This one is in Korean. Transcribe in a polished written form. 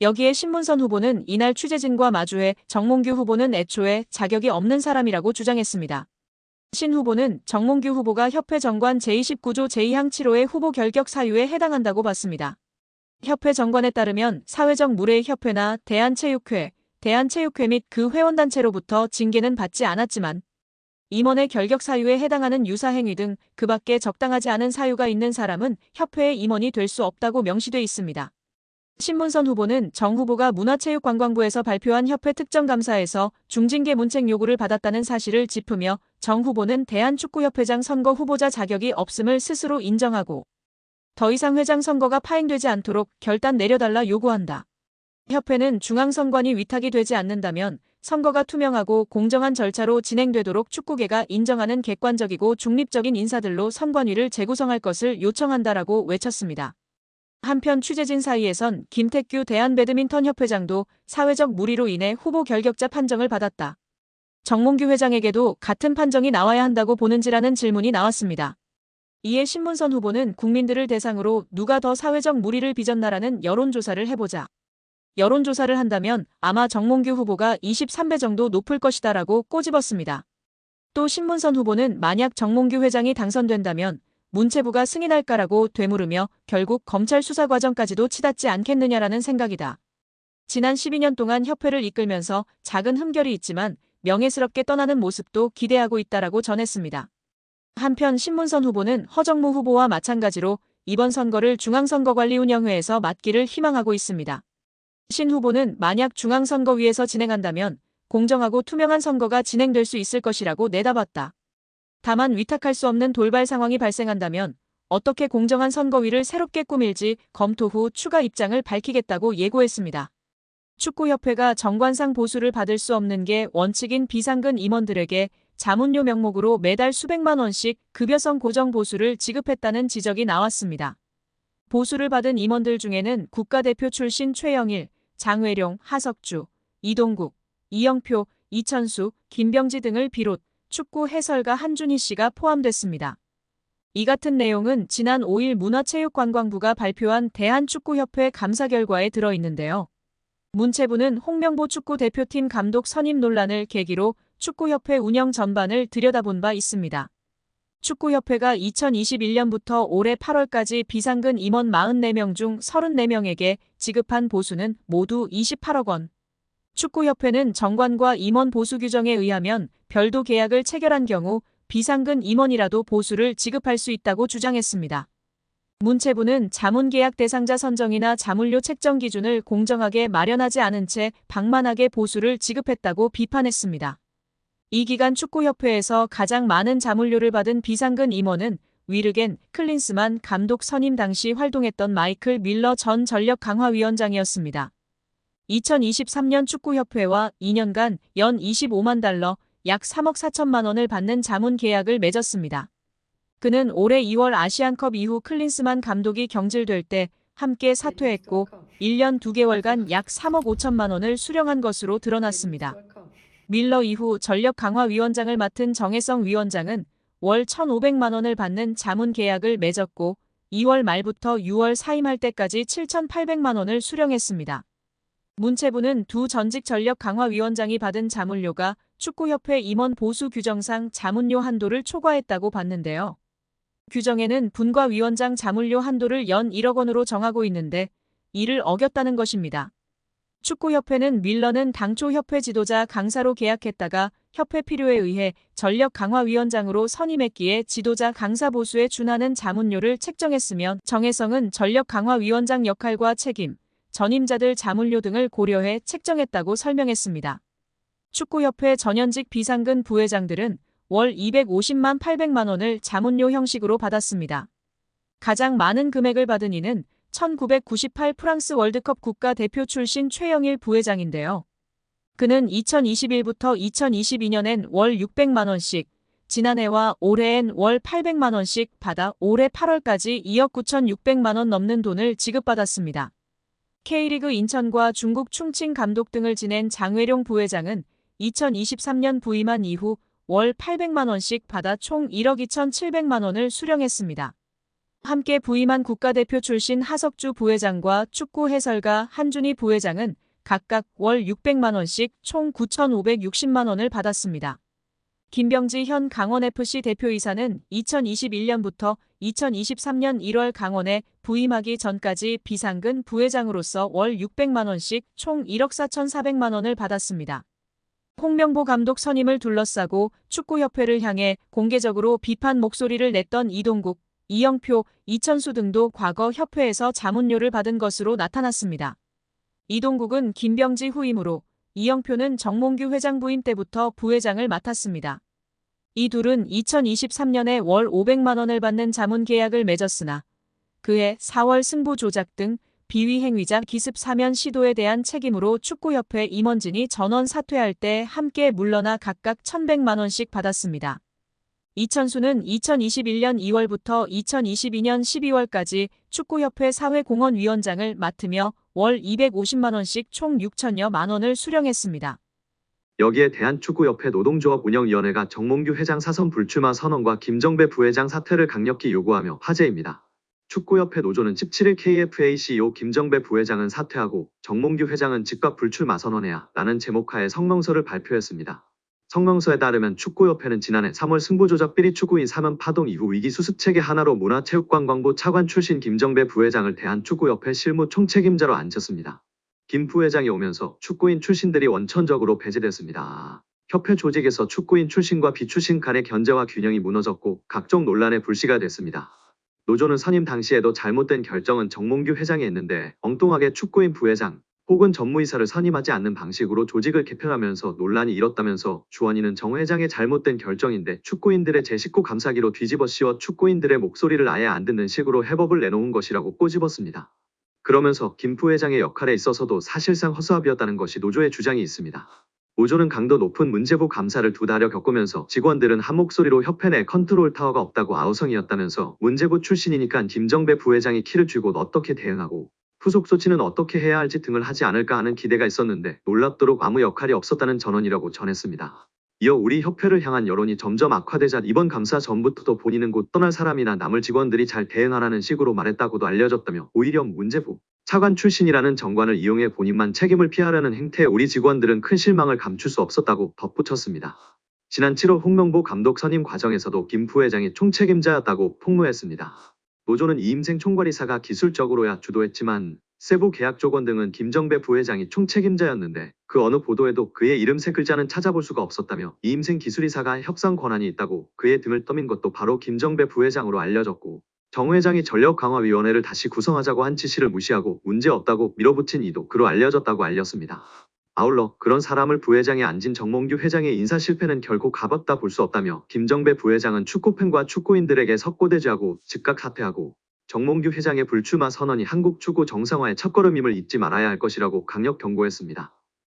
여기에 신문선 후보는 이날 취재진과 마주해 정몽규 후보는 애초에 자격이 없는 사람이라고 주장했습니다. 신 후보는 정몽규 후보가 협회 정관 제29조 제2항 7호의 후보 결격 사유에 해당한다고 봤습니다. 협회 정관에 따르면 사회적 무례 협회나 대한체육회 및 그 회원단체로부터 징계는 받지 않았지만 임원의 결격 사유에 해당하는 유사행위 등 그 밖에 적당하지 않은 사유가 있는 사람은 협회의 임원이 될 수 없다고 명시돼 있습니다. 신문선 후보는 정 후보가 문화체육관광부에서 발표한 협회 특정감사에서 중징계 문책 요구를 받았다는 사실을 짚으며 정 후보는 대한축구협회장 선거 후보자 자격이 없음을 스스로 인정하고 더 이상 회장 선거가 파행되지 않도록 결단 내려달라 요구한다. 협회는 중앙선관위 위탁이 되지 않는다면 선거가 투명하고 공정한 절차로 진행되도록 축구계가 인정하는 객관적이고 중립적인 인사들로 선관위를 재구성할 것을 요청한다라고 외쳤습니다. 한편 취재진 사이에선 김택규 대한배드민턴협회장도 사회적 무리로 인해 후보 결격자 판정을 받았다. 정몽규 회장에게도 같은 판정이 나와야 한다고 보는지라는 질문이 나왔습니다. 이에 신문선 후보는 국민들을 대상으로 누가 더 사회적 무리를 빚었나라는 여론조사를 해보자. 여론조사를 한다면 아마 정몽규 후보가 23배 정도 높을 것이다라고 꼬집었습니다. 또 신문선 후보는 만약 정몽규 회장이 당선된다면 문체부가 승인할까라고 되물으며 결국 검찰 수사 과정까지도 치닫지 않겠느냐라는 생각이다. 지난 12년 동안 협회를 이끌면서 작은 흠결이 있지만 명예스럽게 떠나는 모습도 기대하고 있다라고 전했습니다. 한편 신문선 후보는 허정무 후보와 마찬가지로 이번 선거를 중앙선거관리운영회에서 맡기를 희망하고 있습니다. 신 후보는 만약 중앙선거위에서 진행한다면 공정하고 투명한 선거가 진행될 수 있을 것이라고 내다봤다. 다만 위탁할 수 없는 돌발 상황이 발생한다면 어떻게 공정한 선거위를 새롭게 꾸밀지 검토 후 추가 입장을 밝히겠다고 예고했습니다. 축구협회가 정관상 보수를 받을 수 없는 게 원칙인 비상근 임원들에게 자문료 명목으로 매달 수백만 원씩 급여성 고정 보수를 지급했다는 지적이 나왔습니다. 보수를 받은 임원들 중에는 국가대표 출신 최영일, 장회룡, 하석주, 이동국, 이영표, 이천수, 김병지 등을 비롯 축구 해설가 한준희 씨가 포함됐습니다. 이 같은 내용은 지난 5일 문화체육관광부가 발표한 대한축구협회 감사 결과에 들어있는데요. 문체부는 홍명보 축구대표팀 감독 선임 논란을 계기로 축구협회 운영 전반을 들여다본 바 있습니다. 축구협회가 2021년부터 올해 8월까지 비상근 임원 44명 중 34명에게 지급한 보수는 모두 28억 원. 축구협회는 정관과 임원 보수 규정에 의하면 별도 계약을 체결한 경우 비상근 임원이라도 보수를 지급할 수 있다고 주장했습니다. 문체부는 자문계약 대상자 선정이나 자문료 책정 기준을 공정하게 마련하지 않은 채 방만하게 보수를 지급했다고 비판했습니다. 이 기간 축구협회에서 가장 많은 자문료를 받은 비상근 임원은 위르겐 클린스만 감독 선임 당시 활동했던 마이클 밀러 전 전력강화위원장이었습니다. 2023년 축구협회와 2년간 연 25만 달러, 약 3억 4천만 원을 받는 자문 계약을 맺었습니다. 그는 올해 2월 아시안컵 이후 클린스만 감독이 경질될 때 함께 사퇴했고 1년 2개월간 약 3억 5천만 원을 수령한 것으로 드러났습니다. 밀러 이후 전력강화위원장을 맡은 정혜성 위원장은 월 1,500만 원을 받는 자문 계약을 맺었고 2월 말부터 6월 사임할 때까지 7,800만 원을 수령했습니다. 문체부는 두 전직 전력강화위원장이 받은 자문료가 축구협회 임원 보수 규정상 자문료 한도를 초과했다고 봤는데요. 규정에는 분과위원장 자문료 한도를 연 1억 원으로 정하고 있는데 이를 어겼다는 것입니다. 축구협회는 밀러는 당초 협회 지도자 강사로 계약했다가 협회 필요에 의해 전력강화위원장으로 선임했기에 지도자 강사 보수에 준하는 자문료를 책정했으며 정혜성은 전력강화위원장 역할과 책임, 전임자들 자문료 등을 고려해 책정했다고 설명했습니다. 축구협회 전현직 비상근 부회장들은 월 250만 800만 원을 자문료 형식으로 받았습니다. 가장 많은 금액을 받은 이는 1998 프랑스 월드컵 국가대표 출신 최영일 부회장인데요. 그는 2021부터 2022년엔 월 600만 원씩, 지난해와 올해엔 월 800만 원씩 받아 올해 8월까지 2억 9,600만 원 넘는 돈을 지급받았습니다. K리그 인천과 중국 충칭 감독 등을 지낸 장회룡 부회장은 2023년 부임한 이후 월 800만 원씩 받아 총 1억 2,700만 원을 수령했습니다. 함께 부임한 국가대표 출신 하석주 부회장과 축구 해설가 한준희 부회장은 각각 월 600만 원씩 총 9,560만 원을 받았습니다. 김병지 현 강원FC 대표이사는 2021년부터 2023년 1월 강원에 부임하기 전까지 비상근 부회장으로서 월 600만 원씩 총 1억 4,400만 원을 받았습니다. 홍명보 감독 선임을 둘러싸고 축구협회를 향해 공개적으로 비판 목소리를 냈던 이동국, 이영표, 이천수 등도 과거 협회에서 자문료를 받은 것으로 나타났습니다. 이동국은 김병지 후임으로, 이영표는 정몽규 회장 부임 때부터 부회장을 맡았습니다. 이 둘은 2023년에 월 500만 원을 받는 자문 계약을 맺었으나 그해 4월 승부 조작 등 비위 행위자 기습 사면 시도에 대한 책임으로 축구협회 임원진이 전원 사퇴할 때 함께 물러나 각각 1,100만 원씩 받았습니다. 이천수는 2021년 2월부터 2022년 12월까지 축구협회 사회공헌위원장을 맡으며 월 250만 원씩 총 6천여만 원을 수령했습니다. 여기에 대한축구협회 노동조합운영위원회가 정몽규 회장 사선 불출마 선언과 김정배 부회장 사퇴를 강력히 요구하며 화제입니다. 축구협회 노조는 17일 KFA CEO 김정배 부회장은 사퇴하고 정몽규 회장은 즉각 불출마 선언해야 라는 제목하에 성명서를 발표했습니다. 성명서에 따르면 축구협회는 지난해 3월 승부조작 비리 추구인 사면 파동 이후 위기 수습체계 하나로 문화체육관광부 차관 출신 김정배 부회장을 대한축구협회 실무 총책임자로 앉혔습니다. 김 부회장이 오면서 축구인 출신들이 원천적으로 배제됐습니다. 협회 조직에서 축구인 출신과 비출신 간의 견제와 균형이 무너졌고 각종 논란의 불씨가 됐습니다. 노조는 선임 당시에도 잘못된 결정은 정몽규 회장이 했는데 엉뚱하게 축구인 부회장 혹은 전무이사를 선임하지 않는 방식으로 조직을 개편하면서 논란이 일었다면서 주원이는 정 회장의 잘못된 결정인데 축구인들의 제19 감사기로 뒤집어 씌워 축구인들의 목소리를 아예 안 듣는 식으로 해법을 내놓은 것이라고 꼬집었습니다. 그러면서 김 부회장의 역할에 있어서도 사실상 허수아비였다는 것이 노조의 주장이 있습니다. 노조는 강도 높은 문제부 감사를 2달여 겪으면서 직원들은 한 목소리로 협회 내 컨트롤 타워가 없다고 아우성이었다면서 문제부 출신이니까 김정배 부회장이 키를 쥐고 어떻게 대응하고 후속 조치는 어떻게 해야 할지 등을 하지 않을까 하는 기대가 있었는데 놀랍도록 아무 역할이 없었다는 전언이라고 전했습니다. 이어 우리 협회를 향한 여론이 점점 악화되자 이번 감사 전부터도 본인은 곧 떠날 사람이나 남을 직원들이 잘 대응하라는 식으로 말했다고도 알려졌다며 오히려 문제부 차관 출신이라는 정관을 이용해 본인만 책임을 피하려는 행태에 우리 직원들은 큰 실망을 감출 수 없었다고 덧붙였습니다. 지난 7월 홍명보 감독 선임 과정에서도 김 부회장이 총책임자였다고 폭로했습니다. 노조는 이임생 총괄이사가 기술적으로야 주도했지만 세부 계약 조건 등은 김정배 부회장이 총책임자였는데 그 어느 보도에도 그의 이름 3글자는 찾아볼 수가 없었다며 이임생 기술이사가 협상 권한이 있다고 그의 등을 떠민 것도 바로 김정배 부회장으로 알려졌고 정 회장이 전력강화위원회를 다시 구성하자고 한 지시를 무시하고 문제없다고 밀어붙인 이도 그로 알려졌다고 알렸습니다. 아울러 그런 사람을 부회장에 앉힌 정몽규 회장의 인사 실패는 결코 가볍다 볼 수 없다며 김정배 부회장은 축구팬과 축구인들에게 석고대죄하고 즉각 사퇴하고 정몽규 회장의 불출마 선언이 한국 축구 정상화의 첫걸음임을 잊지 말아야 할 것이라고 강력 경고했습니다.